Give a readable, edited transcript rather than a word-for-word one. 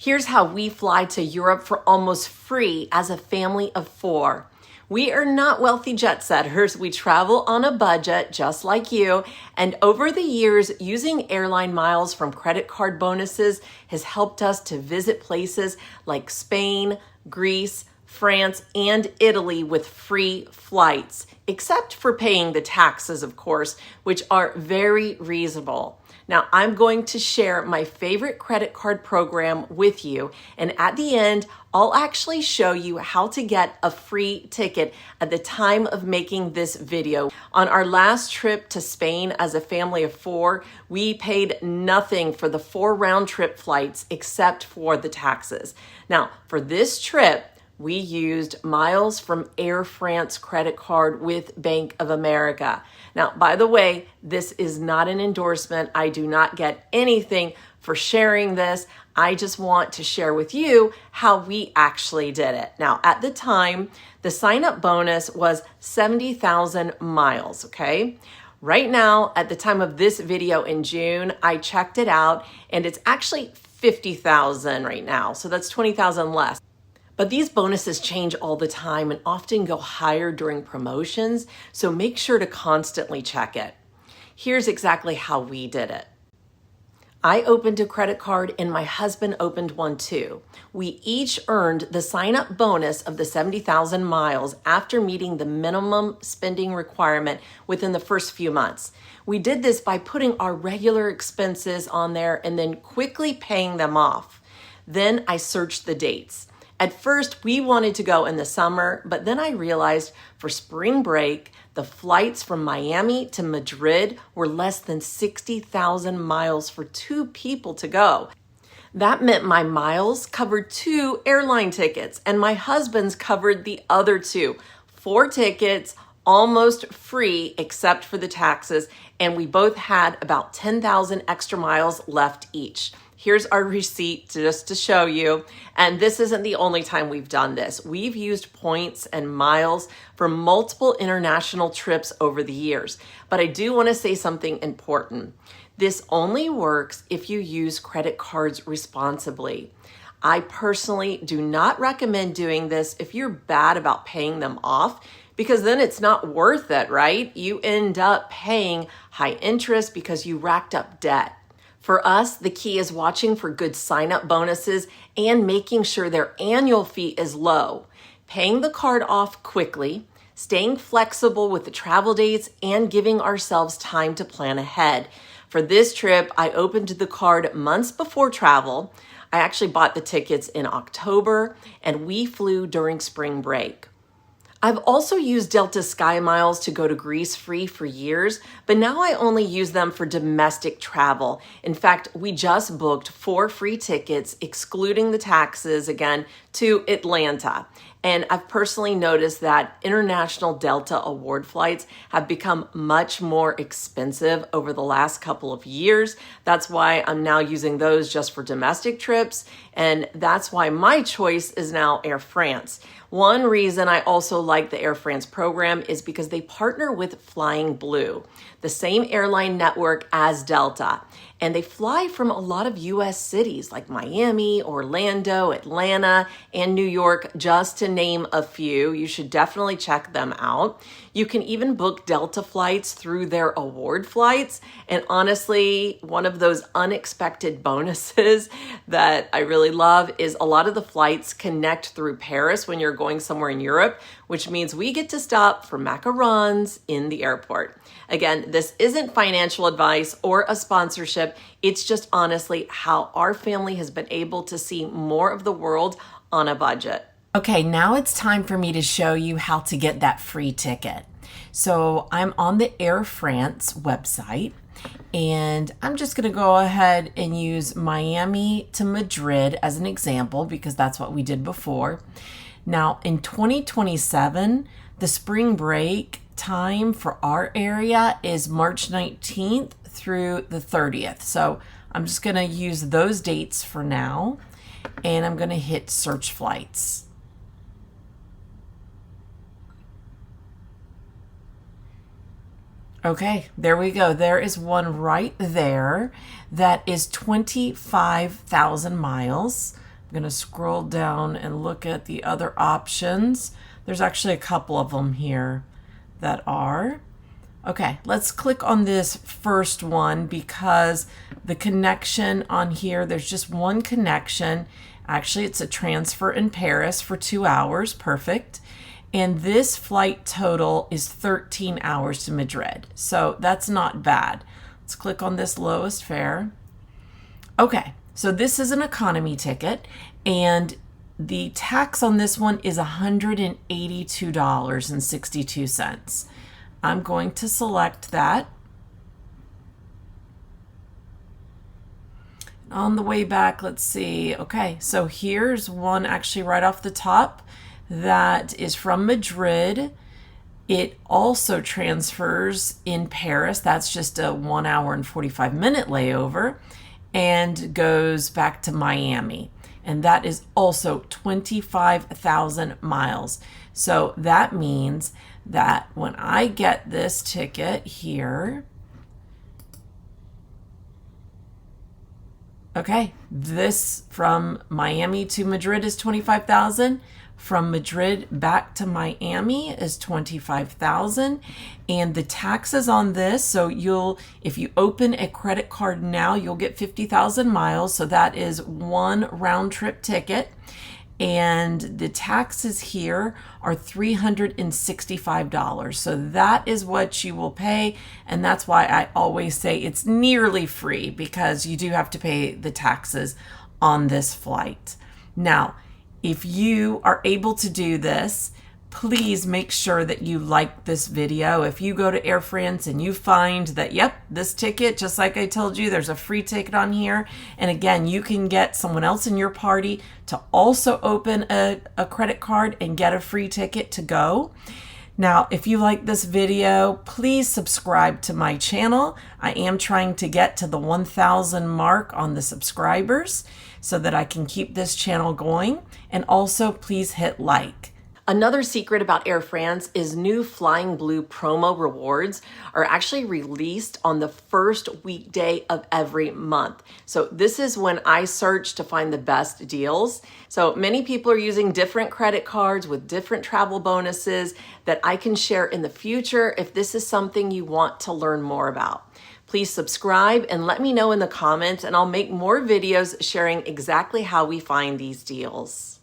Here's how we fly to Europe for almost free as a family of 4. We are not wealthy jet setters. We travel on a budget just like you. And over the years, using airline miles from credit card bonuses has helped us to visit places like Spain, Greece, France, and Italy with free flights, except for paying the taxes, of course, which are very reasonable. Now, I'm going to share my favorite credit card program with you, and at the end, I'll actually show you how to get a free ticket at the time of making this video. On our last trip to Spain as a family of 4, we paid nothing for the 4 round-trip flights except for the taxes. Now, for this trip, we used miles from Air France credit card with Bank of America. Now, by the way, this is not an endorsement. I do not get anything for sharing this. I just want to share with you how we actually did it. Now, at the time, the sign-up bonus was 70,000 miles, okay? Right now, at the time of this video in June, I checked it out, and it's actually 50,000 right now, so that's 20,000 less. But these bonuses change all the time and often go higher during promotions, so make sure to constantly check it. Here's exactly how we did it. I opened a credit card and my husband opened one too. We each earned the sign-up bonus of the 70,000 miles after meeting the minimum spending requirement within the first few months. We did this by putting our regular expenses on there and then quickly paying them off. Then I searched the dates. At first, we wanted to go in the summer, but then I realized for spring break, the flights from Miami to Madrid were less than 60,000 miles for 2 people to go. That meant my miles covered 2 airline tickets, and my husband's covered the other 2. 4 tickets, almost free except for the taxes, and we both had about 10,000 extra miles left each. Here's our receipt just to show you. And this isn't the only time we've done this. We've used points and miles for multiple international trips over the years. But I do want to say something important. This only works if you use credit cards responsibly. I personally do not recommend doing this if you're bad about paying them off, because then it's not worth it, right? You end up paying high interest because you racked up debt. For us, the key is watching for good sign-up bonuses and making sure their annual fee is low, paying the card off quickly, staying flexible with the travel dates, and giving ourselves time to plan ahead. For this trip, I opened the card months before travel. I actually bought the tickets in October, and we flew during spring break. I've also used Delta SkyMiles to go to Greece free for years, but now I only use them for domestic travel. In fact, we just booked 4 free tickets, excluding the taxes, again, to Atlanta. And I've personally noticed that international Delta award flights have become much more expensive over the last couple of years. That's why I'm now using those just for domestic trips. And that's why my choice is now Air France. One reason I also like the Air France program is because they partner with Flying Blue, the same airline network as Delta. And they fly from a lot of US cities like Miami, Orlando, Atlanta, and New York, just to name a few. You should definitely check them out. You can even book Delta flights through their award flights. And honestly, one of those unexpected bonuses that I really love is a lot of the flights connect through Paris when you're going somewhere in Europe, which means we get to stop for macarons in the airport. Again, this isn't financial advice or a sponsorship. It's just honestly how our family has been able to see more of the world on a budget. Okay, now it's time for me to show you how to get that free ticket. So I'm on the Air France website, and I'm just going to go ahead and use Miami to Madrid as an example because that's what we did before. Now, in 2027, the spring break time for our area is March 19th through the 30th. So I'm just going to use those dates for now, and I'm going to hit search flights. Okay, there we go. There is one right there that is 25,000 miles. going to scroll down and look at the other options. There's actually a couple of them here that are. Okay, let's click on this first one because the connection on here, there's just one connection. Actually, it's a transfer in Paris for 2 hours, perfect. And this flight total is 13 hours to Madrid. So that's not bad. Let's click on this lowest fare. Okay, so this is an economy ticket, and the tax on this one is $182.62. I'm going to select that. On the way back, let's see. Okay, so here's one actually right off the top that is from Madrid. It also transfers in Paris. That's just a 1 hour and 45-minute layover, and goes back to Miami. And that is also 25,000 miles. So that means that when I get this ticket here, okay, this from Miami to Madrid is 25,000. From Madrid back to Miami is 25,000, and the taxes on this, so if you open a credit card now, you'll get 50,000 miles, so that is one round trip ticket, and the taxes here are $365. So that is what you will pay, and that's why I always say it's nearly free, because you do have to pay the taxes on this flight. Now, if you are able to do this, please make sure that you like this video. If you go to Air France and you find that, yep, this ticket, just like I told you, there's a free ticket on here. And again, you can get someone else in your party to also open a credit card and get a free ticket to go. Now, if you like this video, please subscribe to my channel. I am trying to get to the 1,000 mark on the subscribers so that I can keep this channel going. And also, please hit like. Another secret about Air France is new Flying Blue promo rewards are actually released on the first weekday of every month. So this is when I search to find the best deals. So many people are using different credit cards with different travel bonuses that I can share in the future if this is something you want to learn more about. Please subscribe and let me know in the comments, and I'll make more videos sharing exactly how we find these deals.